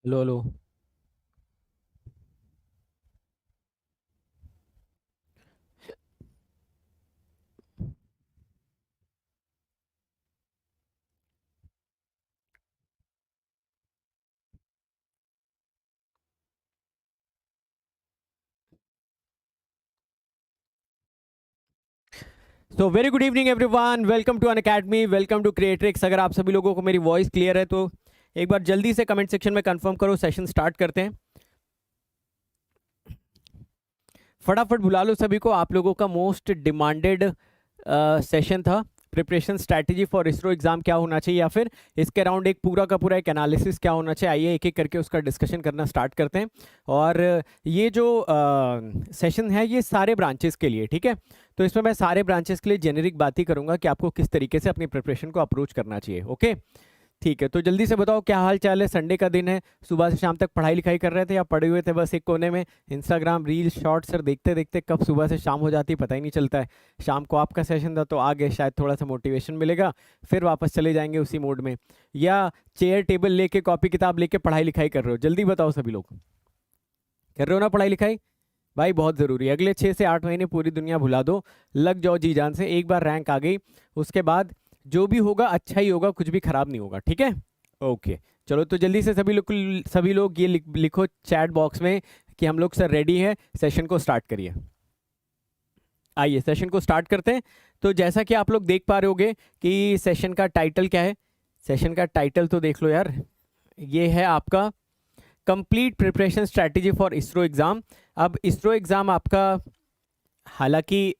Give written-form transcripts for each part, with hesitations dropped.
लो लो। So very good evening everyone, welcome to Unacademy, welcome to Creatrix. अगर आप सभी लोगों को मेरी वॉइस क्लियर है तो एक बार जल्दी से कमेंट सेक्शन में कंफर्म करो। सेशन स्टार्ट करते हैं। फटाफट बुला लो सभी को। आप लोगों का मोस्ट डिमांडेड सेशन था, preparation strategy for ISRO exam क्या होना चाहिए, या फिर इसके अराउंड एक पूरा का पूरा एक एनालिसिस क्या होना चाहिए। आइए एक एक करके उसका डिस्कशन करना स्टार्ट करते हैं। और ये जो सेशन है ये सारे ब्रांचेस के लिए, ठीक है। तो इसमें मैं सारे ब्रांचेस के लिए जेनेरिक बात ही करूंगा कि आपको किस तरीके से अपनी प्रिपरेशन को अप्रोच करना चाहिए। ओके, ठीक है। तो जल्दी से बताओ क्या हाल चाल है। संडे का दिन है, सुबह से शाम तक पढ़ाई लिखाई कर रहे थे या पड़े हुए थे बस एक कोने में इंस्टाग्राम रील शॉर्ट सर देखते देखते कब सुबह से शाम हो जाती पता ही नहीं चलता है। शाम को आपका सेशन था तो आगे शायद थोड़ा सा मोटिवेशन मिलेगा, फिर वापस चले जाएंगे उसी मोड में। या चेयर टेबल लेके कॉपी किताब लेके पढ़ाई लिखाई कर रहे हो। जल्दी बताओ सभी लोग, कर रहे हो ना पढ़ाई लिखाई? भाई बहुत ज़रूरी है। अगले 6 से 8 महीने पूरी दुनिया भुला दो, लग जाओ जी जान से। एक बार रैंक आ गई उसके बाद जो भी होगा अच्छा ही होगा, कुछ भी खराब नहीं होगा, ठीक है। ओके, चलो तो जल्दी से सभी लोग ये लिखो चैट बॉक्स में कि हम लोग सर रेडी हैं, सेशन को स्टार्ट करिए। आइए सेशन को स्टार्ट करते हैं। तो जैसा कि आप लोग देख पा रहे होगे कि सेशन का टाइटल क्या है। सेशन का टाइटल तो देख लो यार, ये है आपका complete preparation strategy for ISRO exam. अब इसरो एग्जाम आपका, हालांकि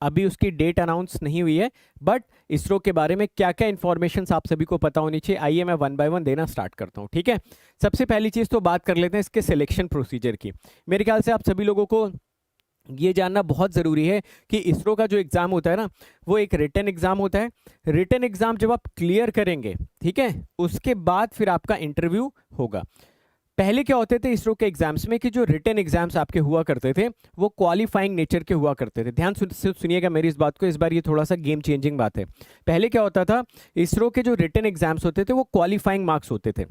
अभी उसकी डेट अनाउंस नहीं हुई है, बट इसरो के बारे में क्या क्या इंफॉर्मेशन आप सभी को पता होनी चाहिए, आइए मैं वन बाय वन देना स्टार्ट करता हूँ, ठीक है। सबसे पहली चीज़ तो बात कर लेते हैं इसके सिलेक्शन प्रोसीजर की। मेरे ख्याल से आप सभी लोगों को ये जानना बहुत ज़रूरी है कि इसरो का जो एग्ज़ाम होता है ना, वो एक रिटन एग्ज़ाम होता है। रिटन एग्ज़ाम जब आप क्लियर करेंगे, ठीक है, उसके बाद फिर आपका इंटरव्यू होगा। पहले क्या होते थे इसरो के एग्जाम्स में कि जो रिटन एग्जाम्स आपके हुआ करते थे वो क्वालिफाइंग नेचर के हुआ करते थे। ध्यान सुनिएगा मेरी इस बात को, इस बार ये थोड़ा सा गेम चेंजिंग बात है। पहले क्या होता था, इसरो के जो रिटन एग्जाम्स होते थे वो क्वालिफाइंग मार्क्स होते थे।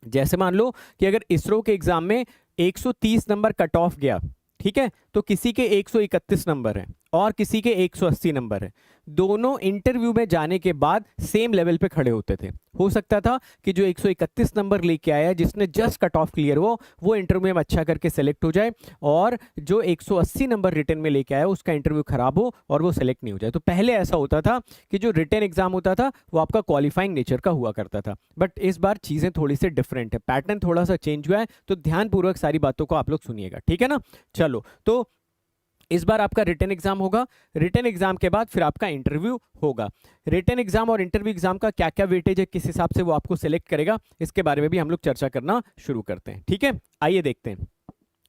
जैसे मान लो कि अगर इसरो के एग्जाम में 130 नंबर कट ऑफ गया, ठीक है, तो किसी के 131 नंबर है और किसी के 180 नंबर है। दोनों इंटरव्यू में जाने के बाद सेम लेवल पे खड़े होते थे। हो सकता था कि जो 131 नंबर लेके आया, जिसने जस्ट कट ऑफ क्लियर हो, वो इंटरव्यू में अच्छा करके सेलेक्ट हो जाए, और जो 180 नंबर रिटर्न में लेके आया उसका इंटरव्यू खराब हो और वो सेलेक्ट नहीं हो जाए। तो पहले ऐसा होता था कि जो रिटन एग्जाम होता था वो आपका क्वालिफाइंग नेचर का हुआ करता था। बट इस बार चीज़ें थोड़ी सी डिफरेंट है, पैटर्न थोड़ा सा चेंज हुआ है, तो ध्यानपूर्वक सारी बातों को आप लोग सुनिएगा, ठीक है ना। चलो तो इस बार आपका रिटन एग्जाम होगा, रिटन एग्जाम के बाद फिर आपका इंटरव्यू होगा। रिटन एग्जाम और इंटरव्यू एग्जाम का क्या क्या वेटेज है, किस हिसाब से वो आपको सेलेक्ट करेगा, इसके बारे में भी हम लोग चर्चा करना शुरू करते हैं, ठीक है। आइए देखते हैं।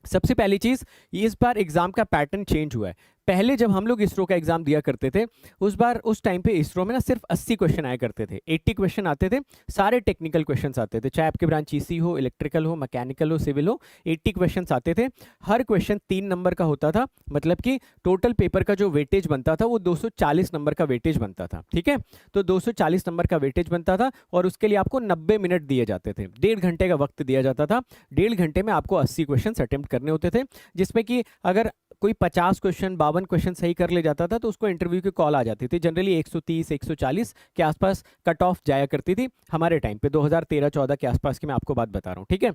सबसे पहली चीज, इस बार एग्जाम का पैटर्न चेंज हुआ है। पहले जब हम लोग इसरो का एग्जाम दिया करते थे, उस टाइम पे इसरो में ना सिर्फ 80 क्वेश्चन आया करते थे, 80 क्वेश्चन आते थे। सारे टेक्निकल क्वेश्चंस आते थे, चाहे आपके ब्रांच ईसी हो, इलेक्ट्रिकल हो, मैकेनिकल हो, सिविल हो, 80 क्वेश्चंस आते थे। हर क्वेश्चन 3 नंबर का होता था, मतलब कि टोटल पेपर का जो वेटेज बनता था वो 240 नंबर का वेटेज बनता था, ठीक है। तो 240 नंबर का वेटेज बनता था और उसके लिए आपको 90 मिनट दिए जाते थे, 1.5 घंटे का वक्त दिया जाता था। 1.5 घंटे में आपको 80 क्वेश्चन अटेम्प्ट करने होते थे, जिसमें कि अगर कोई 50 क्वेश्चन 52 क्वेश्चन सही कर ले जाता था तो उसको इंटरव्यू की कॉल आ जाती थी। जनरली 130 140 के आसपास कट ऑफ जाया करती थी हमारे टाइम पे, 2013-14 के आसपास की मैं आपको बात बता रहा हूँ, ठीक है।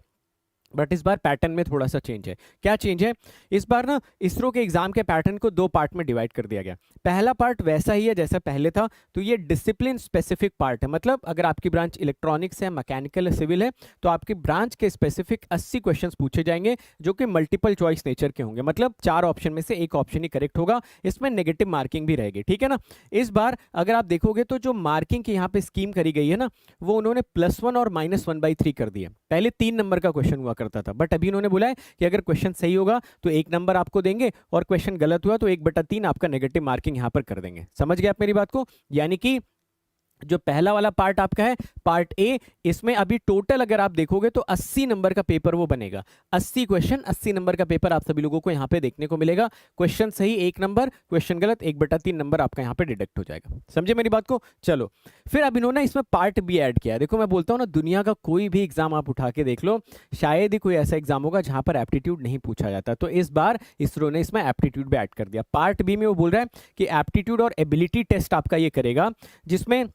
बट इस बार पैटर्न में थोड़ा सा चेंज है। क्या चेंज है? इस बार ना इसरो के एग्जाम के पैटर्न को 2 पार्ट में डिवाइड कर दिया गया। पहला पार्ट वैसा ही है जैसा पहले था, तो ये डिसिप्लिन स्पेसिफिक पार्ट है। मतलब अगर आपकी ब्रांच इलेक्ट्रॉनिक्स है, मैकेनिकल है, सिविल है, तो आपकी ब्रांच के स्पेसिफिक 80 क्वेश्चंस पूछे जाएंगे जो कि मल्टीपल चॉइस नेचर के होंगे। मतलब 4 ऑप्शन में से एक ऑप्शन ही करेक्ट होगा, इसमें नेगेटिव मार्किंग भी रहेगी, ठीक है ना। इस बार अगर आप देखोगे तो जो मार्किंग की यहाँ पे स्कीम करी गई है ना, वो उन्होंने +1 और -1/3 कर दिया। पहले 3 नंबर का क्वेश्चन हुआ करता था, बट अभी उन्होंने बोला है कि अगर क्वेश्चन सही होगा तो 1 नंबर आपको देंगे, और क्वेश्चन गलत हुआ तो 1/3 आपका नेगेटिव मार्किंग यहां पर कर देंगे। समझ गए आप मेरी बात को? यानी कि जो पहला वाला पार्ट आपका है पार्ट ए, इसमें अभी टोटल अगर आप देखोगे तो 80 नंबर का पेपर वो बनेगा। 80 क्वेश्चन, 80 नंबर का पेपर आप सभी लोगों को यहाँ पे देखने को मिलेगा। क्वेश्चन सही 1 नंबर, क्वेश्चन गलत 1/3 नंबर आपका यहाँ पे डिडक्ट हो जाएगा। समझे मेरी बात को? चलो फिर अब इन्होंने इसमें पार्ट बी ऐड किया है। देखो मैं बोलता हूँ ना, दुनिया का कोई भी एग्जाम आप उठा के देख लो, शायद ही कोई ऐसा एग्जाम होगा जहां पर एप्टीट्यूड नहीं पूछा जाता। तो इस बार इसरो ने इसमें एप्टीट्यूड भी ऐड कर दिया। पार्ट बी में वो बोल रहा है कि एप्टीट्यूड और एबिलिटी टेस्ट आपका ये करेगा, जिसमें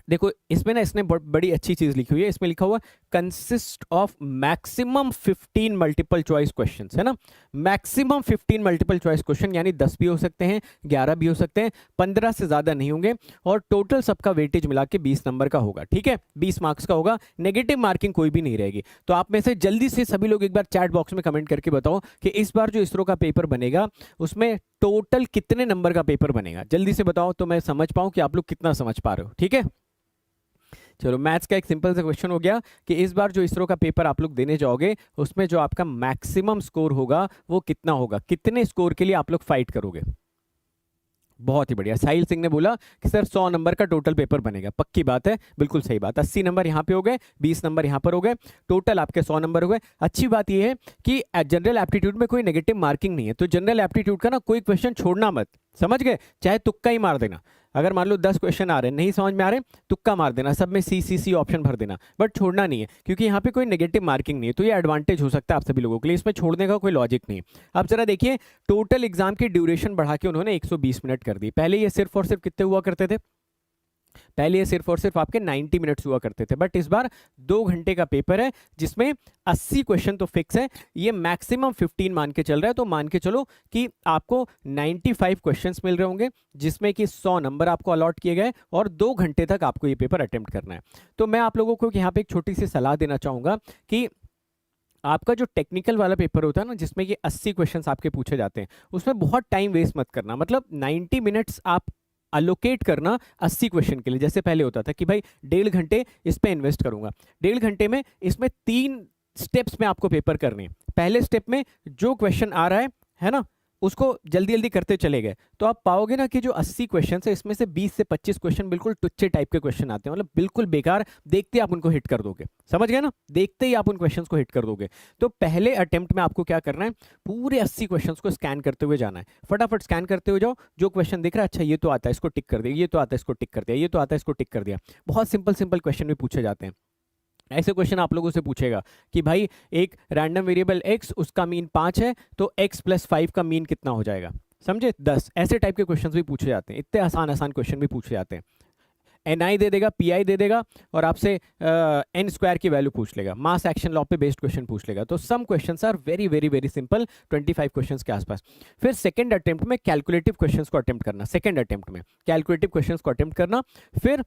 देखो इसमें ना इसने बड़ी अच्छी चीज लिखी हुई है। इसमें लिखा हुआ consist of maximum 15 multiple choice questions, है ना। मैक्सिमम 15 मल्टीपल चॉइस क्वेश्चन, यानी 10 भी हो सकते हैं, 11 भी हो सकते हैं, 15 से ज्यादा नहीं होंगे। और टोटल सबका वेटेज मिला के 20 नंबर का होगा, ठीक है, 20 मार्क्स का होगा। नेगेटिव मार्किंग कोई भी नहीं रहेगी। तो आप में से जल्दी से सभी लोग एक बार चैट बॉक्स में कमेंट करके बताओ कि इस बार जो इसरो का पेपर बनेगा उसमें टोटल कितने नंबर का पेपर बनेगा। जल्दी से बताओ तो मैं समझ पाऊं कि आप लोग कितना समझ पा रहे हो, ठीक है। चलो मैथ्स का एक सिंपल सा क्वेश्चन हो गया कि इस बार जो इसरो का पेपर आप लोग देने जाओगे उसमें जो आपका मैक्सिमम स्कोर होगा वो कितना होगा, कितने स्कोर के लिए आप लोग फाइट करोगे। बहुत ही बढ़िया, साहिल सिंह ने बोला कि सर 100 नंबर का टोटल पेपर बनेगा। पक्की बात है, बिल्कुल सही बात। 80 नंबर यहाँ पे हो गए, 20 नंबर यहाँ पर हो गए, टोटल आपके 100 नंबर हो गए। अच्छी बात यह है कि जनरल एप्टीट्यूड में कोई नेगेटिव मार्किंग नहीं है, तो जनरल एप्टीट्यूड का ना कोई क्वेश्चन छोड़ना मत, समझ गए। चाहे तुक्का ही मार देना, अगर मान लो 10 क्वेश्चन आ रहे हैं नहीं समझ में आ रहे, तुक्का मार देना, सब में सी ऑप्शन भर देना, बट छोड़ना नहीं है, क्योंकि यहाँ पे कोई नेगेटिव मार्किंग नहीं है। तो ये एडवांटेज हो सकता है आप सभी लोगों के लिए, इसमें छोड़ने का कोई लॉजिक नहीं है। अब जरा देखिए, टोटल एग्जाम की ड्यूरेशन बढ़ा के उन्होंने 120 मिनट कर दी। पहले ये सिर्फ और सिर्फ कितने हुआ करते थे, पहले ये सिर्फ और सिर्फ आपके 90 मिनट्स हुआ करते थे, बट इस बार 2 घंटे का पेपर है जिसमें 80 क्वेश्चन तो फिक्स है। ये मैक्सिमम 15 मान के चल रहा है, तो मान के चलो कि आपको 95 क्वेश्चंस मिल रहे होंगे, जिसमें कि 100 नंबर आपको अलॉट किए गए और 2 घंटे तक आपको ये पेपर अटेम्प्ट करना है। तो मैं आप लोगों को यहाँ पे एक छोटी सी सलाह देना चाहूंगा कि आपका जो टेक्निकल वाला पेपर होता है ना, जिसमें कि 80 क्वेश्चंस आपके पूछे जाते हैं, उसमें बहुत टाइम वेस्ट मत करना। मतलब 90 मिनट्स आप अलोकेट करना 80 क्वेश्चन के लिए। जैसे पहले होता था कि भाई 1.5 घंटे इस पे इन्वेस्ट करूंगा, 1.5 घंटे में इसमें 3 स्टेप्स में आपको पेपर करने हैं। पहले स्टेप में जो क्वेश्चन आ रहा है ना, उसको जल्दी जल्दी करते चले गए, तो आप पाओगे ना कि जो 80 क्वेश्चन है इसमें से 20 से 25 क्वेश्चन बिल्कुल टुच्चे टाइप के क्वेश्चन आते हैं, मतलब बिल्कुल बेकार, देखते आप उनको हिट कर दोगे। समझ गए ना, देखते ही आप उन क्वेश्चंस को हिट कर दोगे। तो पहले अटेम्प्ट में आपको क्या करना है, पूरे 80 क्वेश्चंस को स्कैन करते हुए जाना है। फटाफट स्कैन करते हुए जाओ, जो क्वेश्चन दिख रहा है, अच्छा ये तो आता है इसको टिक कर दिया, ये तो आता है इसको टिक कर दिया, ये तो आता है इसको टिक कर दिया। बहुत सिंपल सिंपल क्वेश्चन भी पूछे जाते हैं। ऐसे क्वेश्चन आप लोगों से पूछेगा कि भाई एक रैंडम वेरिएबल x, उसका मीन 5 है, तो x + 5 का मीन कितना हो जाएगा, समझे, 10। ऐसे टाइप के क्वेश्चंस भी पूछे जाते हैं, इतने आसान आसान क्वेश्चन भी पूछे जाते हैं। ni दे देगा, pi दे देगा, और आपसे n² की वैल्यू पूछ लेगा, मास एक्शन लॉ पे बेस्ड क्वेश्चन पूछ लेगा। तो some questions are very very very simple, 25 questions के आसपास। फिर सेकंड अटेम्प्ट में कैलकुलेटिव क्वेश्चंस को अटेम्प्ट करना, सेकंड अटेम्प्ट में कैलकुलेटिव क्वेश्चंस को अटेम्प्ट करना। फिर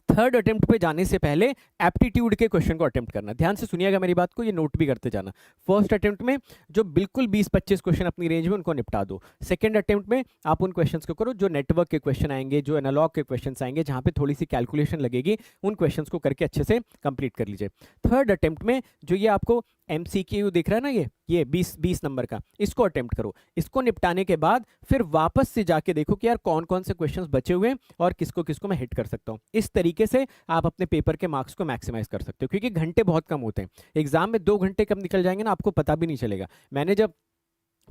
थर्ड अटेम्प्ट पे जाने से पहले एप्टीट्यूड के क्वेश्चन को अटेम्प्ट करना। ध्यान से सुनिएगा मेरी बात को, ये नोट भी करते जाना। फर्स्ट अटेम्प्ट में जो बिल्कुल 20-25 क्वेश्चन अपनी रेंज में उनको निपटा दो। सेकंड अटेम्प्ट में आप उन क्वेश्चंस को करो जो नेटवर्क के क्वेश्चन आएंगे, जो एनालॉग के क्वेश्चंस आएंगे, जहां पे थोड़ी सी कैलकुलेशन लगेगी, उन क्वेश्चंस को करके अच्छे से कंप्लीट कर लीजिए। थर्ड अटेम्प्ट में जो ये आपको MCQ दिख रहा है ना, ये 20 नंबर का, इसको अटेम्प्ट करो। इसको निपटाने के बाद फिर वापस से जाके देखो कि यार कौन कौन से क्वेश्चंस बचे हुए हैं और किसको किसको मैं हिट कर सकता हूँ। इस तरीके से आप अपने पेपर के मार्क्स को मैक्सिमाइज कर सकते हो, क्योंकि घंटे बहुत कम होते हैं। एग्जाम में 2 घंटे कब निकल जाएंगे ना, आपको पता भी नहीं चलेगा। मैंने जब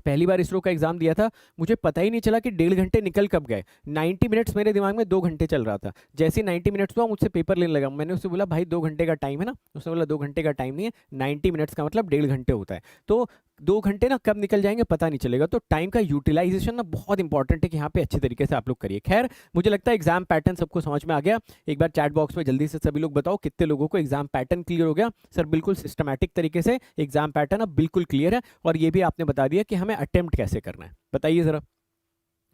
पहली बार इसरो का एग्जाम दिया था, मुझे पता ही नहीं चला कि 1.5 घंटे निकल कब गए। 90 मिनट्स मेरे दिमाग में 2 घंटे चल रहा था। जैसे 90 मिनट्स हुआ, मुझसे पेपर लेने लगा। मैंने उससे बोला भाई 2 घंटे का टाइम है ना, उसने बोला 2 घंटे का टाइम नहीं है, 90 मिनट्स का मतलब 1.5 घंटे होता है। तो 2 घंटे ना कब निकल जाएंगे पता नहीं चलेगा। तो टाइम का यूटिलाइजेशन ना बहुत इंपॉर्टेंट है कि यहाँ पे अच्छे तरीके से आप लोग करिए। खैर, मुझे लगता है एग्जाम पैटर्न सबको समझ में आ गया। एक बार चैट बॉक्स में जल्दी से सभी लोग बताओ कितने लोगों को एग्जाम पैटर्न क्लियर हो गया। सर बिल्कुल सिस्टमैटिक तरीके से एग्जाम पैटर्न अब बिल्कुल क्लियर है, और ये भी आपने बता दिया कि हमें अटेम्प्ट कैसे करना है। बताइए जरा,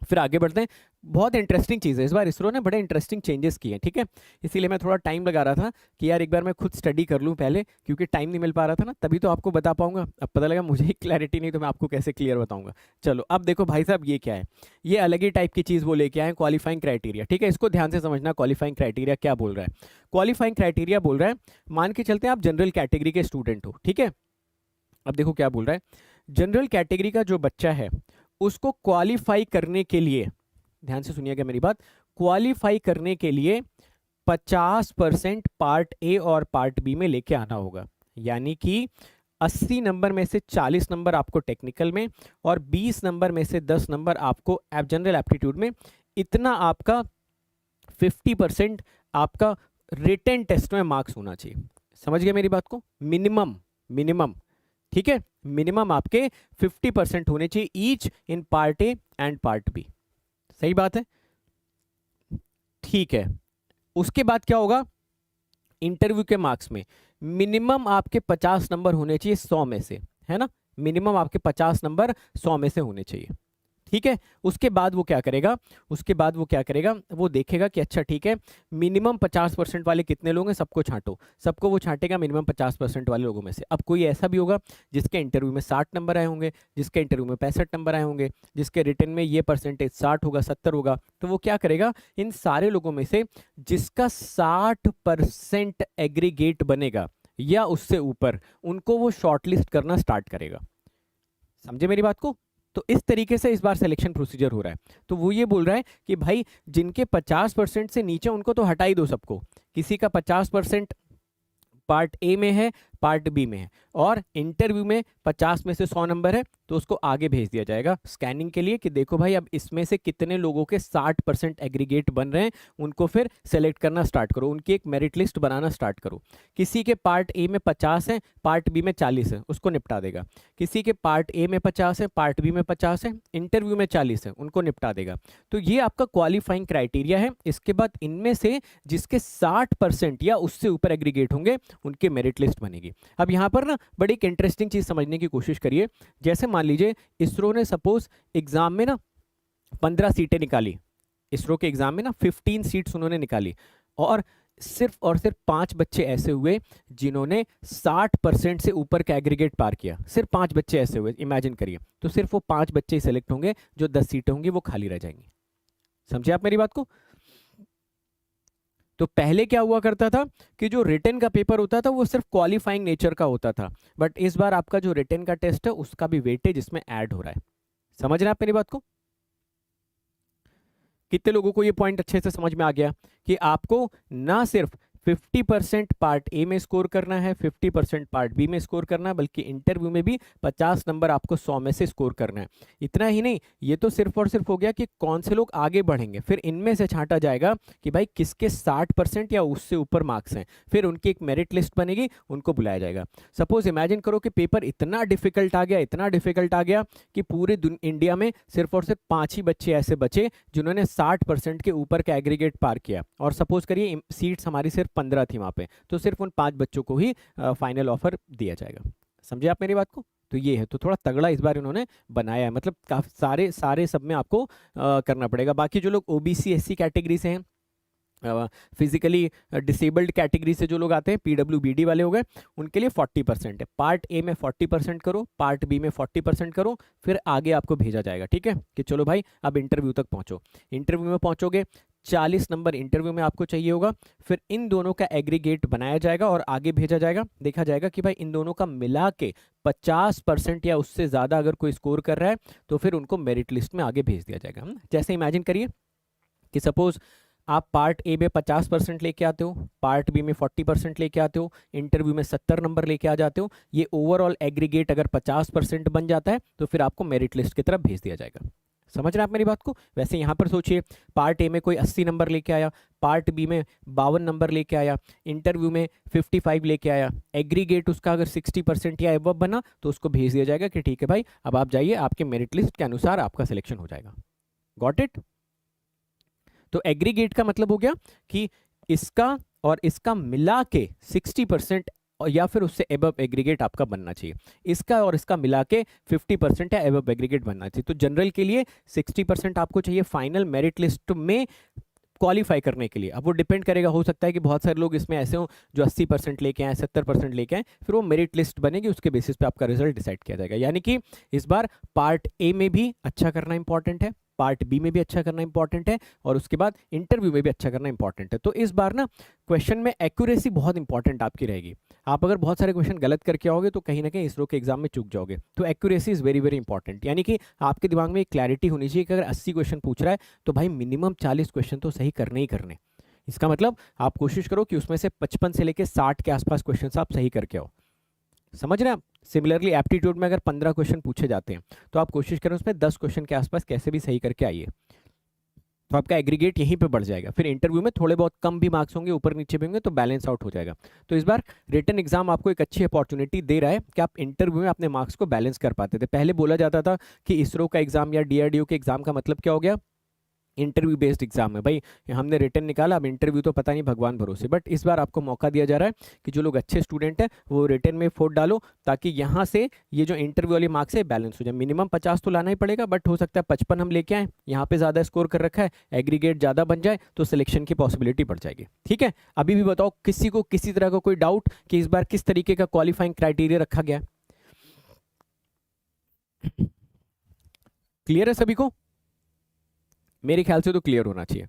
फिर आगे बढ़ते हैं। बहुत इंटरेस्टिंग चीज़ है, इस बार इसरो ने बड़े इंटरेस्टिंग चेंजेस किए हैं, ठीक है। इसीलिए मैं थोड़ा टाइम लगा रहा था कि यार एक बार मैं खुद स्टडी कर लूँ पहले, क्योंकि टाइम नहीं मिल पा रहा था ना, तभी तो आपको बता पाऊंगा। अब पता लगा मुझे ही क्लैरिटी नहीं, तो मैं आपको कैसे क्लियर बताऊंगा। चलो अब देखो भाई साहब, ये क्या है, ये अलग ही टाइप की चीज़ वो लेके आए, क्वालिफाइंग क्राइटेरिया, ठीक है। इसको ध्यान से समझना, क्वालिफाइंग क्राइटेरिया क्या बोल रहा है। क्वालिफाइंग क्राइटेरिया बोल रहा है, मान के चलते हैं आप जनरल कैटेगरी के स्टूडेंट हो, ठीक है। अब देखो क्या बोल रहा है, जनरल कैटेगरी का जो बच्चा है उसको क्वालिफाई करने के लिए, ध्यान से सुनिएगा मेरी बात, क्वालिफाई करने के लिए 50% पार्ट ए और पार्ट बी में लेके आना होगा। यानी कि 80 नंबर में से 40 नंबर आपको टेक्निकल में और 20 नंबर में से 10 नंबर आपको जनरल एप्टीट्यूड में। इतना आपका 50% आपका रिटन टेस्ट में मार्क्स होना चाहिए। समझ गए मेरी बात को? मिनिमम, ठीक है, मिनिमम आपके 50% होने चाहिए each in part A and part B. सही बात है, ठीक है। उसके बाद क्या होगा? इंटरव्यू के मार्क्स में मिनिमम आपके 50 नंबर होने चाहिए 100 में से, है ना? मिनिमम आपके 50 नंबर 100 में से होने चाहिए, ठीक है। उसके बाद वो क्या करेगा? वो देखेगा कि अच्छा ठीक है, मिनिमम 50% वाले कितने लोग हैं, सबको छांटो। सबको वो छांटेगा मिनिमम 50% वाले लोगों में से। अब कोई ऐसा भी होगा जिसके इंटरव्यू में 60 नंबर आए होंगे, जिसके इंटरव्यू में 65 नंबर आए होंगे, जिसके रिटन में ये परसेंटेज 60 होगा, 70 होगा। तो वो क्या करेगा? इन सारे लोगों में से जिसका 60% एग्रीगेट बनेगा या उससे ऊपर, उनको वो शॉर्टलिस्ट करना स्टार्ट करेगा। समझे मेरी बात को? तो इस तरीके से इस बार सिलेक्शन प्रोसीजर हो रहा है। तो वो ये बोल रहा है कि भाई जिनके 50% से नीचे उनको तो हटा ही दो सबको। किसी का 50% पार्ट ए में है, पार्ट बी में है, और इंटरव्यू में 50 में से 100 नंबर है, तो उसको आगे भेज दिया जाएगा स्कैनिंग के लिए कि देखो भाई अब इसमें से कितने लोगों के 60% एग्रीगेट बन रहे हैं, उनको फिर सेलेक्ट करना स्टार्ट करो, उनकी एक मेरिट लिस्ट बनाना स्टार्ट करो। किसी के पार्ट ए में 50 है, पार्ट बी में 40 है, उसको निपटा देगा। किसी के पार्ट ए में 50 है, पार्ट बी में 50 है, इंटरव्यू में 40 है, उनको निपटा देगा। तो ये आपका क्वालिफाइंग क्राइटेरिया है। इसके बाद इनमें से जिसके 60% या उससे ऊपर एग्रीगेट होंगे, उनके मेरिट लिस्ट बनेगी। अब यहाँ पर ना बड़ी एक इंटरेस्टिंग चीज समझने की कोशिश करिए। जैसे मान लीजिए इसरो ने सपोज एग्जाम में ना 15 सीटें निकाली, इसरो के एग्जाम में ना 15 सीट्स उन्होंने निकाली, और सिर्फ 5 बच्चे ऐसे हुए जिन्होंने 60% से ऊपर का एग्रीगेट पार किया। सिर्फ 5 बच्चे ऐसे हुए, इमेजिन करिए। तो सिर्फ वो 5 बच्चे सेलेक्ट होंगे, जो 10 सीटें होंगी वो खाली रह जाएंगी। समझे आप मेरी बात को? तो पहले क्या हुआ करता था कि जो रिटन का पेपर होता था वो सिर्फ क्वालिफाइंग नेचर का होता था, बट इस बार आपका जो रिटन का टेस्ट है उसका भी वेटेज इसमें ऐड हो रहा है। समझ रहे हैं आप मेरी बात को? कितने लोगों को ये पॉइंट अच्छे से समझ में आ गया कि आपको ना सिर्फ 50% पार्ट ए में स्कोर करना है, 50% पार्ट बी में स्कोर करना है, बल्कि इंटरव्यू में भी 50 नंबर आपको 100 में से स्कोर करना है। इतना ही नहीं, ये तो सिर्फ और सिर्फ हो गया कि कौन से लोग आगे बढ़ेंगे, फिर इनमें से छांटा जाएगा कि भाई किसके 60% या उससे ऊपर मार्क्स हैं, फिर उनकी एक मेरिट लिस्ट बनेगी, उनको बुलाया जाएगा। सपोज इमेजिन करो कि पेपर इतना डिफिकल्ट आ गया कि पूरे इंडिया में सिर्फ और सिर्फ 5 ही बच्चे ऐसे बचे जिन्होंने 60% के ऊपर का एग्रीगेट पार किया, और सपोज करिए सीट्स हमारी सिर्फ 15 थी वहां पे, तो सिर्फ उन 5 बच्चों को ही फाइनल ऑफर दिया जाएगा। समझे आप मेरी बात को? तो ये है, तो थोड़ा तगड़ा इस बार इन्होंने बनाया है, मतलब काफी सारे सब में आपको करना पड़ेगा। बाकी जो लोग ओबीसी एससी कैटेगरी से हैं, फिजिकली डिसेबल्ड कैटेगरी से जो लोग आते हैं, पीडब्ल्यूबीडी वाले हो गए, उनके लिए 40% है। पार्ट ए में 40% करो, पार्ट बी में 40% करो, फिर आगे आपको भेजा जाएगा। ठीक है कि चलो भाई अब इंटरव्यू तक पहुंचो। इंटरव्यू में पहुंचोगे, 40 नंबर इंटरव्यू में आपको चाहिए होगा, फिर इन दोनों का एग्रीगेट बनाया जाएगा और आगे भेजा जाएगा। देखा जाएगा कि भाई इन दोनों का मिला के 50% या उससे ज़्यादा अगर कोई स्कोर कर रहा है तो फिर उनको मेरिट लिस्ट में आगे भेज दिया जाएगा। जैसे इमेजिन करिए कि सपोज आप पार्ट ए में 50% लेके आते हो, पार्ट बी में 40% लेके आते हो, इंटरव्यू में 70 नंबर लेके आ जाते हो, ये ओवरऑल एग्रीगेट अगर 50% बन जाता है तो फिर आपको मेरिट लिस्ट की तरफ भेज दिया जाएगा। समझ रहे हैं आप मेरी बात को? वैसे यहाँ पर सोचिए, पार्ट ए में कोई 80 नंबर लेके आया, पार्ट बी में 52 नंबर लेके आया, इंटरव्यू में 55 लेके आया, एग्रीगेट उसका अगर 60% या एबव बना तो उसको भेज दिया जाएगा कि ठीक है भाई अब आप जाइए, आपके मेरिट लिस्ट के अनुसार आपका सिलेक्शन हो जाएगा। Got it? तो एग्रीगेट का मतलब हो गया कि इसका और इसका मिला के 60% या फिर उससे एबव एग्रीगेट आपका बनना चाहिए, इसका और इसका मिला के 50% या एबव एग्रीगेट बनना चाहिए। तो जनरल के लिए 60% आपको चाहिए फाइनल मेरिट लिस्ट में क्वालिफाई करने के लिए। अब वो डिपेंड करेगा, हो सकता है कि बहुत सारे लोग इसमें ऐसे हों जो 80% लेके आए, 70% लेके आए, फिर वो मेरिट लिस्ट बनेगी, उसके बेसिस पे आपका रिजल्ट डिसाइड किया जाएगा। यानी कि इस बार पार्ट ए में भी अच्छा करना इंपॉर्टेंट है, पार्ट बी में भी अच्छा करना इंपॉर्टेंट है, और उसके बाद इंटरव्यू में भी अच्छा करना इंपॉर्टेंट है। तो इस बार ना क्वेश्चन में एक्यूरेसी बहुत इंपॉर्टेंट आपकी रहेगी। आप अगर बहुत सारे क्वेश्चन गलत करके आओगे तो कहीं ना कहीं इसरो के एग्जाम में चूक जाओगे। तो accuracy is very very important, यानी कि आपके दिमाग में एक क्लैरिटी होनी चाहिए कि अगर 80 क्वेश्चन पूछ रहा है तो भाई मिनिमम 40 क्वेश्चन तो सही करने ही करने। इसका मतलब आप कोशिश करो कि उसमें से 55 से लेके 60 के आसपास क्वेश्चन आप सही करके आओ। समझ रहे हैं आप? सिमिलरली एप्टीट्यूड में अगर 15 क्वेश्चन पूछे जाते हैं तो आप कोशिश करें उसमें 10 क्वेश्चन के आसपास कैसे भी सही करके आइए, तो आपका एग्रीगेट यहीं पे बढ़ जाएगा। फिर इंटरव्यू में थोड़े बहुत कम भी मार्क्स होंगे, ऊपर नीचे भी होंगे, तो बैलेंस आउट हो जाएगा। तो इस बार रिटन एग्जाम आपको एक अच्छी अपॉर्चुनिटी दे रहा है कि आप इंटरव्यू में अपने मार्क्स को बैलेंस कर पाते थे। पहले बोला जाता था कि इसरो का एग्जाम या डीआरडीओ के एग्जाम का मतलब क्या हो गया, इंटरव्यू बेस्ड एग्जाम है भाई, हमने रिटर्न निकाला, अब इंटरव्यू तो पता नहीं, भगवान भरोसे। बट इस बार आपको मौका दिया जा रहा है कि जो लोग अच्छे स्टूडेंट हैं वो रिटर्न में फोर्ट डालो, ताकि यहाँ से ये जो इंटरव्यू वाली मार्क्स है बैलेंस हो जाए। मिनिमम 50 तो लाना ही पड़ेगा, बट हो सकता है 55 हम लेके आए, यहाँ पे ज़्यादा स्कोर कर रखा है, एग्रीगेट ज़्यादा बन जाए तो सिलेक्शन की पॉसिबिलिटी बढ़ जाएगी। ठीक है, अभी भी बताओ किसी को किसी तरह का कोई डाउट कि इस बार किस तरीके का क्वालिफाइंग क्राइटेरिया रखा गया? क्लियर है सभी को? मेरे ख्याल से तो क्लियर होना चाहिए।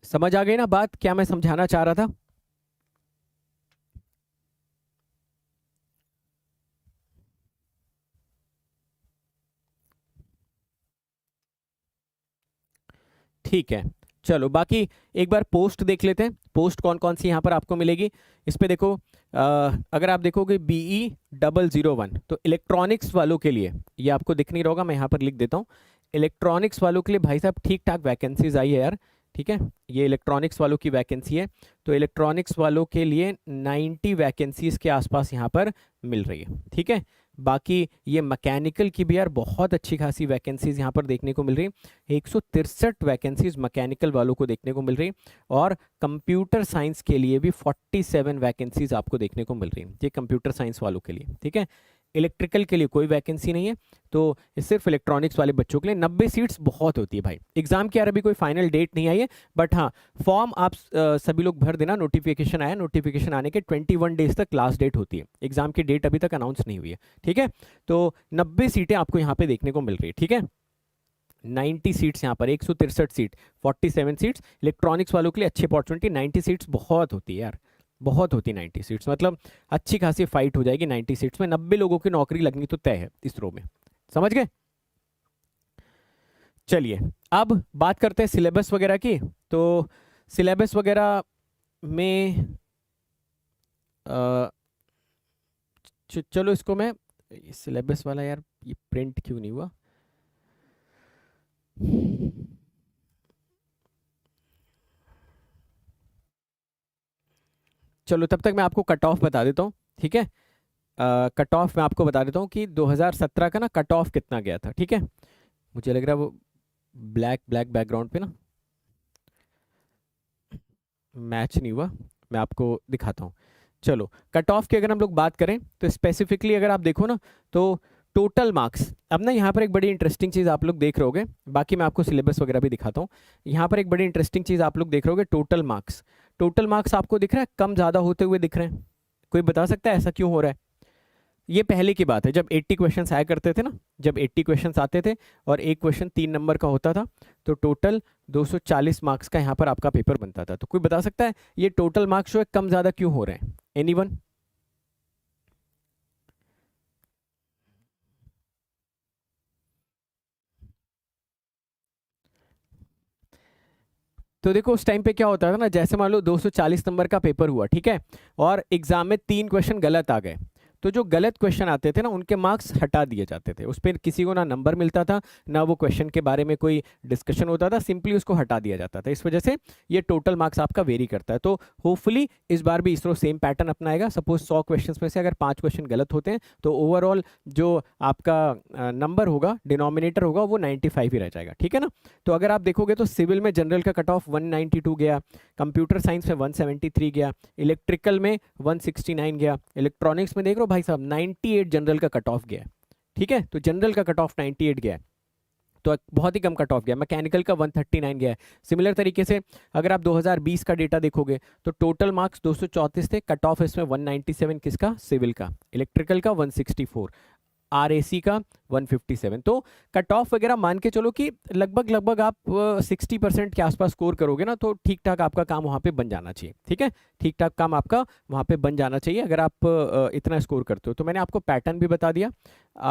समझ आ गई ना बात, क्या मैं समझाना चाह रहा था? ठीक है, चलो बाकी एक बार पोस्ट देख लेते हैं। पोस्ट कौन कौन सी यहाँ पर आपको मिलेगी इस पे देखो। अगर आप देखोगे BE001 तो इलेक्ट्रॉनिक्स वालों के लिए, ये आपको दिख नहीं रहा होगा, मैं यहाँ पर लिख देता हूँ। इलेक्ट्रॉनिक्स वालों के लिए भाई साहब ठीक ठाक वैकेंसीज आई है यार। ठीक है, ये इलेक्ट्रॉनिक्स वालों की वैकेंसी है, तो इलेक्ट्रॉनिक्स वालों के लिए 90 वैकेंसीज के आसपास यहाँ पर मिल रही है। ठीक है, बाकी ये मैकेनिकल की भी यार बहुत अच्छी खासी वैकेंसीज यहाँ पर देखने को मिल रही है। 163 वैकेंसीज मैकेनिकल वालों को देखने को मिल रही, और कंप्यूटर साइंस के लिए भी 47 वैकेंसीज आपको देखने को मिल रही है, ये कंप्यूटर साइंस वालों के लिए। ठीक है, इलेक्ट्रिकल के लिए कोई वैकेंसी नहीं है, तो सिर्फ इलेक्ट्रॉनिक्स वाले बच्चों के लिए 90 सीट्स बहुत होती है भाई। एग्जाम की यार अभी कोई फाइनल डेट नहीं आई है, बट हाँ फॉर्म आप सभी लोग भर देना। नोटिफिकेशन आया, नोटिफिकेशन आने के 21 डेज तक लास्ट डेट होती है, एग्जाम की डेट अभी तक अनाउंस नहीं हुई है। ठीक है, तो 90 सीटें आपको यहाँ पे देखने को मिल रही है। ठीक है, 90 सीट्स यहाँ पर, 163 सीट, 47 सीट्स इलेक्ट्रॉनिक्स वालों के लिए अच्छी अपॉर्चुनिटी। 90 सीट्स बहुत होती है यार, बहुत होती 90 सीट्स, मतलब अच्छी खासी फाइट हो जाएगी 90 सीट्स में। 90 लोगों की नौकरी लगनी तो तय है इसरो में, समझ गए? चलिए अब बात करते हैं सिलेबस वगैरह की। तो सिलेबस वगैरह में चलो इसको मैं, सिलेबस वाला यार ये प्रिंट क्यों नहीं हुआ? चलो तब तक मैं आपको कट ऑफ बता देता हूँ। ठीक है, कट ऑफ मैं आपको बता देता हूँ कि 2017 का ना कट ऑफ कितना गया था। ठीक है, मुझे लग रहा है वो ब्लैक ब्लैक बैकग्राउंड पे ना मैच नहीं हुआ, मैं आपको दिखाता हूँ। चलो कट ऑफ की अगर हम लोग बात करें तो स्पेसिफिकली अगर आप देखो ना, तो टोटल मार्क्स, अब ना यहाँ पर एक बड़ी इंटरेस्टिंग चीज़ आप लोग देख रहे होगे, बाकी मैं आपको सिलेबस वगैरह भी दिखाता हूँ। यहाँ पर एक बड़ी इंटरेस्टिंग चीज़ आप लोग देख रहे होगे, टोटल मार्क्स। टोटल मार्क्स आपको दिख रहा है कम ज़्यादा होते हुए दिख रहे हैं? कोई बता सकता है ऐसा क्यों हो रहा है? ये पहले की बात है, जब 80 क्वेश्चंस आया करते थे ना, जब 80 क्वेश्चंस आते थे और एक क्वेश्चन 3 नंबर का होता था, तो टोटल 240 मार्क्स का यहाँ पर आपका पेपर बनता था। तो कोई बता सकता है ये टोटल मार्क्स जो है कम ज़्यादा क्यों हो रहे हैं? एनीवन? तो देखो उस टाइम पे क्या होता था ना, जैसे मान लो 240 नंबर का पेपर हुआ, ठीक है, और एग्जाम में 3 क्वेश्चन गलत आ गए, तो जो गलत क्वेश्चन आते थे ना उनके मार्क्स हटा दिए जाते थे, उस पर किसी को ना नंबर मिलता था, ना वो क्वेश्चन के बारे में कोई डिस्कशन होता था, सिंपली उसको हटा दिया जाता था। इस वजह से ये टोटल मार्क्स आपका वेरी करता है। तो होपफुली इस बार भी इसरो सेम पैटर्न अपनाएगा। सपोज 100 क्वेश्चन में से अगर 5 क्वेश्चन गलत होते हैं तो ओवरऑल जो आपका नंबर होगा, डिनोमिनेटर होगा, वो 95 ही रह जाएगा। ठीक है ना? तो अगर आप देखोगे तो सिविल में जनरल का कट ऑफ 192 गया, कंप्यूटर साइंस में 173 गया, इलेक्ट्रिकल में 169 गया, इलेक्ट्रॉनिक्स में देख लो भाई साहब 98 जनरल का कट ऑफ गया है। ठीक है, तो जनरल का कट ऑफ 98 गया है, तो बहुत ही कम कट ऑफ गया। मैकेनिकल का 139 गया है। सिमिलर तरीके से अगर आप 2020 का डेटा देखोगे तो टोटल मार्क्स 234 थे, कट ऑफ इसमें 197 किसका? सिविल का। इलेक्ट्रिकल का 164। आर ए सी का 157। तो कट ऑफ वगैरह मान के चलो कि लगभग लगभग आप 60% के आसपास स्कोर करोगे ना, तो ठीक ठाक आपका काम वहाँ पे बन जाना चाहिए। ठीक है, ठीक ठाक काम आपका वहाँ पे बन जाना चाहिए अगर आप इतना स्कोर करते हो। तो मैंने आपको पैटर्न भी बता दिया।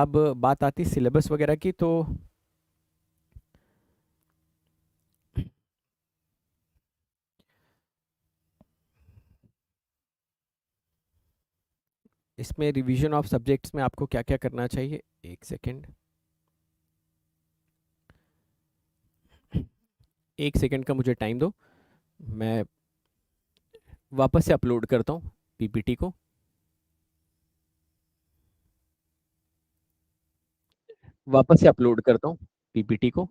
अब बात आती सिलेबस वगैरह की, तो इसमें रिवीजन ऑफ सब्जेक्ट्स में आपको क्या क्या करना चाहिए, एक सेकेंड, एक सेकेंड का मुझे टाइम दो। मैं वापस से अपलोड करता हूँ पीपीटी को। वापस से अपलोड करता हूँ पीपीटी को।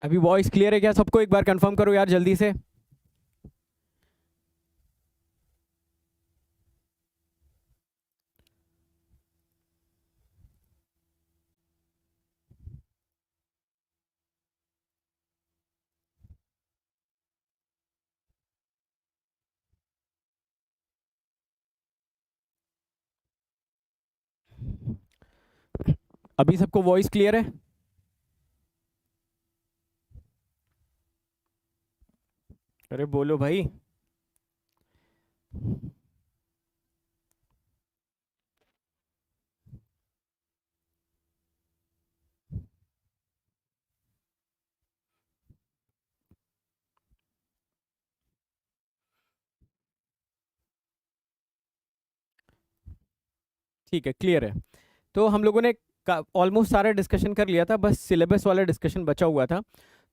अभी वॉइस क्लियर है क्या सबको? एक बार कंफर्म करो यार जल्दी से। अभी सबको वॉइस क्लियर है? अरे बोलो भाई। ठीक है, क्लियर है। तो हम लोगों ने ऑलमोस्ट सारा डिस्कशन कर लिया था, बस सिलेबस वाला डिस्कशन बचा हुआ था।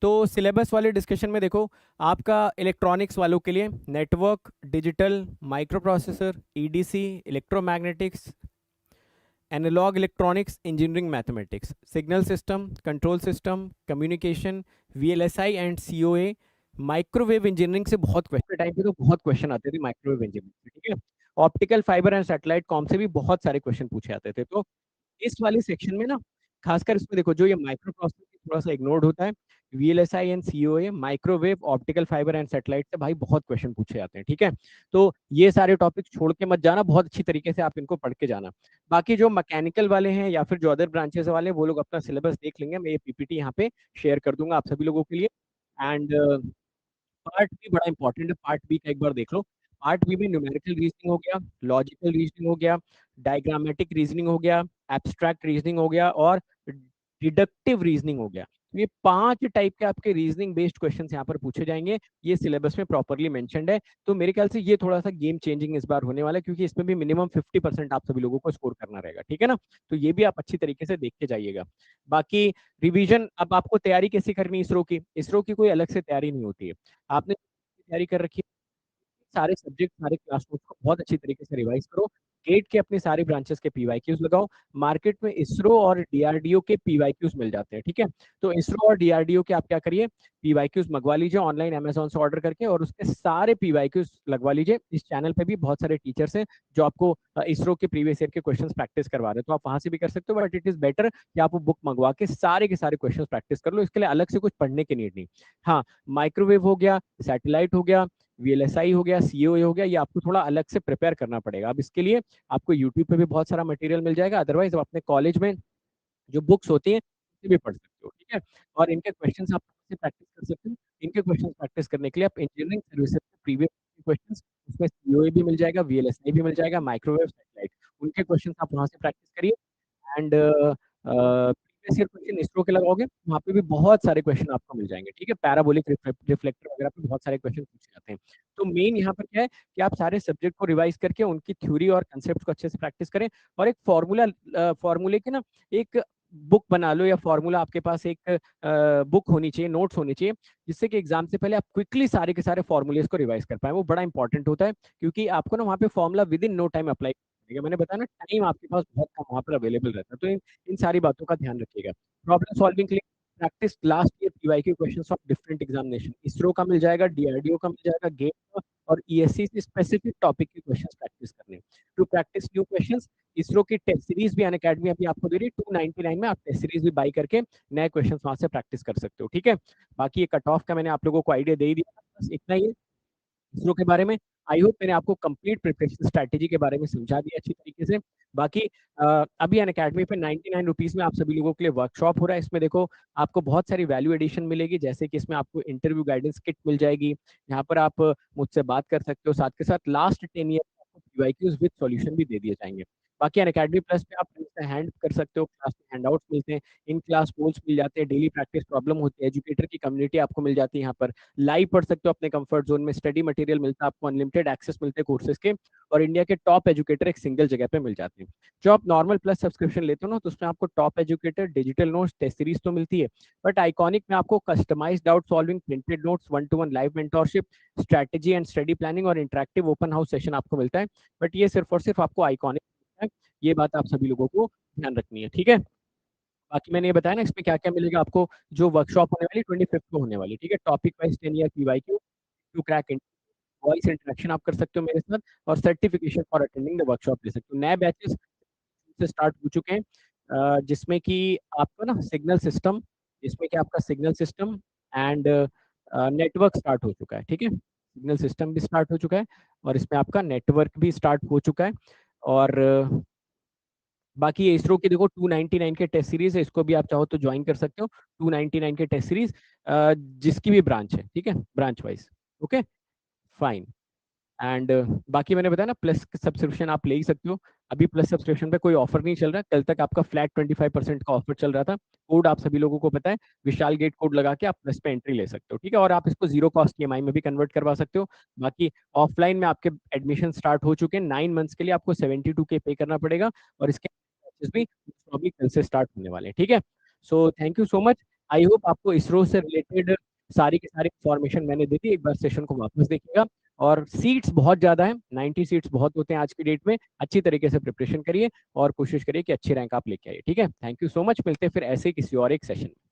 तो सिलेबस वाले डिस्कशन में देखो, आपका इलेक्ट्रॉनिक्स वालों के लिए network, digital, microprocessor, EDC, electromagnetics, analog electronics, engineering mathematics, signal system, control system, communication, VLSI and COA, microwave engineering से बहुत क्वेश्चन टाइम पे तो बहुत क्वेश्चन आते थे माइक्रोवेव इंजीनियरिंग से, ठीक है। Optical fibre and satellite com से भी बहुत सारे क्वेश्चन पूछे आते थे। तो इस वाले सेक्शन में ना, खासकर इसमें देखो, जो ये माइक्रो प्रोसेसर थोड़ा सा इग्नोर्ड होता है, VLSI and COA, microwave, optical fibre and satellite से भाई बहुत क्वेश्चन पूछे जाते हैं, ठीक है। तो ये सारे टॉपिक छोड़ के मत जाना, बहुत अच्छी तरीके से आप इनको पढ़ के जाना। बाकी जो मैकेनिकल वाले हैं या फिर जो अदर ब्रांचेस वाले हैं, वो लोग अपना सिलेबस देख लेंगे, मैं ये पीपीटी यहाँ पे शेयर कर दूंगा आप सभी लोगों के लिए। एंड पार्ट बी बड़ा इंपॉर्टेंट है, पार्ट बी का एक बार देख लो। पार्ट बी में न्यूमेरिकल रीजनिंग हो गया, लॉजिकल रीजनिंग हो गया, डायग्रामेटिक रीजनिंग हो गया, एब्स्ट्रैक्ट रीजनिंग हो गया, और डिडक्टिव रीजनिंग हो गया। तो ये 5 टाइप के आपके रीजनिंग बेस्ड क्वेश्चन यहाँ पर पूछे जाएंगे। ये सिलेबस में प्रॉपरली मेंशनड है। तो मेरे ख्याल से ये थोड़ा सा गेम चेंजिंग इस बार होने वाला है, क्योंकि इसमें भी मिनिमम 50% आप सभी लोगों को स्कोर करना रहेगा, ठीक है ना। तो ये भी आप अच्छी तरीके से देख के जाइएगा। बाकी रिवीजन, अब आपको तैयारी कैसे करनी है इसरो की? इसरो की कोई अलग से तैयारी नहीं होती है। आपने तैयारी कर रखी है, सारे सब्जेक्ट, सारे क्लास नोट्स को बहुत अच्छी तरीके से रिवाइज करो। गेट के अपने सारे ब्रांचेस के पीवाईक्यूज लगाओ। मार्केट में इसरो और डीआरडीओ के पीवाईक्यूज मिल जाते हैं, ठीक है। तो इसरो और डीआरडीओ के आप क्या करिए, पीवाईक्यूज मंगवा लीजिए ऑनलाइन अमेजोन से ऑर्डर करके, और उसके सारे पीवाईक्यूज लगवा लीजिए। इस चैनल पे भी बहुत सारे टीचर्स हैं जो आपको इसरो के प्रीवियस ईयर के क्वेश्चन प्रैक्टिस करवा रहे हैं, तो आप वहां से भी कर सकते हो। बट इट इज बेटर कि आप वो बुक मंगवा के सारे क्वेश्चन प्रैक्टिस कर लो, इसके लिए अलग से कुछ पढ़ने की नीड नहीं। हाँ, माइक्रोवेव हो गया, सैटेलाइट हो गया, वीएलएसआई हो गया, सीओए हो गया, ये आपको थोड़ा अलग से प्रिपेयर करना पड़ेगा। अब इसके लिए आपको यूट्यूब पे भी बहुत सारा मटेरियल मिल जाएगा, अदरवाइज आप अपने कॉलेज में जो बुक्स होती हैं उससे भी पढ़ सकते हो, ठीक है। और इनके क्वेश्चंस आप से प्रैक्टिस कर सकते हो। इनके क्वेश्चंस प्रैक्टिस करने के लिए आप इंजीनियरिंग सर्विसेज के प्रीवियस क्वेश्चंस, उसमें सीओए भी मिल जाएगा, वीएलएसआई भी मिल जाएगा, माइक्रोवेव, सैटेलाइट, उनके क्वेश्चंस आप वहां से प्रैक्टिस करिए। And previous year question ISRO के लगाओगे, वहाँ पे भी बहुत सारे क्वेश्चन आपको मिल जाएंगे, ठीक है। पैराबोलिक रिफ्लेक्टर वगैरह पे बहुत सारे क्वेश्चन पूछे जाते हैं। तो मेन यहाँ पर क्या है कि आप सारे सब्जेक्ट को रिवाइज करके उनकी थ्योरी और कंसेप्ट को अच्छे से प्रैक्टिस करें। और एक फॉर्मूले के ना एक बुक बना लो, या फॉर्मूला आपके पास एक बुक होनी चाहिए, नोट्स होनी चाहिए, जिससे कि एग्जाम से पहले आप क्विकली सारे के सारे फॉर्मूलेस को रिवाइज कर पाए। वो बड़ा इंपॉर्टेंट होता है, क्योंकि आपको ना वहाँ पे formula within no time apply करेगा। मैंने बताया ना, टाइम आपके पास बहुत कम वहाँ पर अवेलेबल रहता है। तो इन सारी बातों का ध्यान रखिएगा। प्रॉब्लम सॉल्विंग के लिए practice last year PYQ questions of different examination, ISRO का मिल जाएगा, डीआरडीओ का मिल जाएगा, गेट का, और ईएससी से स्पेसिफिक टॉपिक के क्वेश्चंस प्रैक्टिस करने। To practice new questions, ISRO की टेस्ट सीरीज भी अनअकैडमी अभी आपको दे रही है 299 में, आप टेस्ट सीरीज भी बाई करके नए क्वेश्चंस वहां से प्रैक्टिस कर सकते हो, ठीक है। बाकी ये कट ऑफ का मैंने आप लोगों को आइडिया दे ही दिया, बस इतना ही है इसरो के बारे में। आई होप मैंने आपको कंप्लीट प्रिपरेशन स्ट्रैटेजी के बारे में समझा दिया अच्छी तरीके से। बाकी अभी अन अकेडमी पे 99 रुपीज में आप सभी लोगों के लिए वर्कशॉप हो रहा है। इसमें देखो, आपको बहुत सारी वैल्यू एडिशन मिलेगी, जैसे कि इसमें आपको इंटरव्यू गाइडेंस किट मिल जाएगी, यहाँ पर आप मुझसे बात कर सकते हो, साथ के साथ लास्ट 10 ईयर आपको पीवाईक्यूज विद सॉल्यूशन भी दे दिए जाएंगे। बाकी अन अकेडमी प्लस पे आप हैंड कर सकते हो, क्लास में हैंडआउट्स मिलते हैं, इन क्लास गोल्स मिल जाते हैं, डेली प्रैक्टिस प्रॉब्लम होती है, एजुकेटर की कम्युनिटी आपको मिल जाती है, यहाँ पर लाइव पढ़ सकते हो अपने कंफर्ट जोन में, स्टडी मटेरियल मिलता है आपको, अनलिमिटेड एक्सेस मिलते हैं कोर्सेज के, और इंडिया के टॉप एजुकेटर एक सिंगल जगह पे मिल जाते हैं। जो आप नॉर्मल प्लस सब्सक्रिप्शन लेते हो ना, तो उसमें आपको top educator, digital notes, test series तो मिलती है, बट आइकॉनिक में आपको customize doubt solving, printed notes, 1-to-1 live mentorship, strategy and study planning, और इंटरेक्टिव ओपन हाउस सेशन आपको मिलता है। बट ये सिर्फ और सिर्फ आपको आइकॉनिक है, ये बात आप सभी लोगों को ध्यान रखनी है, ठीक है। बाकी मैंने ये बताया ना इसमें क्या क्या मिलेगा आपको, जो वर्कशॉप होने वाली 25th को होने वाली, ठीक है। Topic wise 10 year PYQ to crack, voice interaction आप कर सकते हो मेरे साथ, और certification for attending the workshop ले सकते हो। नए बैचेस से स्टार्ट हो चुके हैं, जिसमें कि आपका ना सिग्नल सिस्टम, इसमें कि आपका signal system and network start हो चुका है, ठीक है। सिग्नल सिस्टम भी स्टार्ट हो चुका है और इसमें आपका नेटवर्क भी स्टार्ट हो चुका है। और बाकी ये इसरो की देखो 299 के टेस्ट सीरीज है, इसको भी आप चाहो तो ज्वाइन कर सकते हो। 299 के टेस्ट सीरीज, जिसकी भी ब्रांच है, ठीक है, branch wise. Okay, fine. And बाकी मैंने बताया ना, प्लस सब्सक्रिप्शन आप ले ही सकते हो। अभी प्लस सब्सक्रिप्शन पे कोई ऑफर नहीं चल रहा, कल तक आपका फ्लैट 25% का ऑफर चल रहा था। कोड आप सभी लोगों को पता है, विशाल गेट कोड लगा के आप प्लस पे एंट्री ले सकते हो, ठीक है। और आप इसको जीरो कॉस्ट EMI में भी कन्वर्ट करवा सकते हो। बाकी ऑफलाइन में आपके एडमिशन स्टार्ट हो चुके हैं, 9 मंथ्स के लिए आपको 72K पे करना पड़ेगा, और इसके बैचेस भी अभी कल से स्टार्ट होने वाले हैं, ठीक है। So thank you so much. I hope आपको इसरो से रिलेटेड सारी की सारी इंफॉर्मेशन मैंने दे दी। एक बार सेशन को वापस देखिएगा, और सीट्स बहुत ज़्यादा है, 90 सीट्स बहुत होते हैं आज की डेट में। अच्छी तरीके से प्रिपरेशन करिए और कोशिश करिए कि अच्छी रैंक आप लेके आइए, ठीक है। थैंक यू सो मच, मिलते हैं फिर ऐसे ही किसी और एक सेशन में।